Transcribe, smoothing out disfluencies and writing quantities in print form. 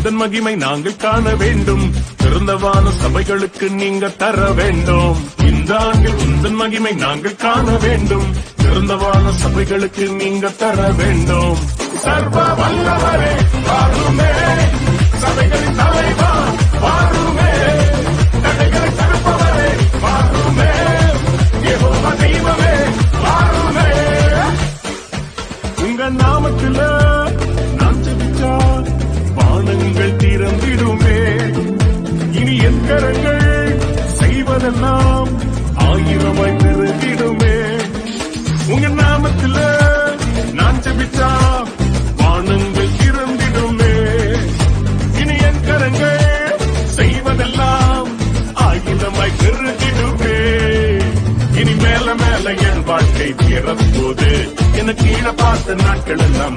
உந்தன் மகிமை நாங்கள் காண வேண்டும். திறந்தவான சபைகளுக்கு நீங்க தர வேண்டும். இந்த ஆண்டில் உந்தன் மகிமை நாங்கள் காண வேண்டும். திறந்தவான சபைகளுக்கு நீங்க தர வேண்டும். சர்வ வல்லவரே வாருமே, சபைகளின் தலைவா வாருமே, தடைகளை தடுப்பவரே வாருமே, யெகோவா தெய்வமே வாருமே. உங்க நாமத்தில நாம் ஜெபிச்சா வானங்கள் திறந்திடுமே. இனி என் கரங்கள் செய்வதெல்லாம் ஆயிரமாய் பெருகிடுமே. உங்க நாமத்தில நான் ஜெபிச்சா வானங்கள் திறந்திடுமே. இனி என் கரங்கள் செய்வதெல்லாம் ஆயிரமாய் பெருகிடுமே. இனி மேல மேல என் வாழ்க்கை திறப்போது எனக்கு கீழே பார்த்த நாட்கள் எல்லாம்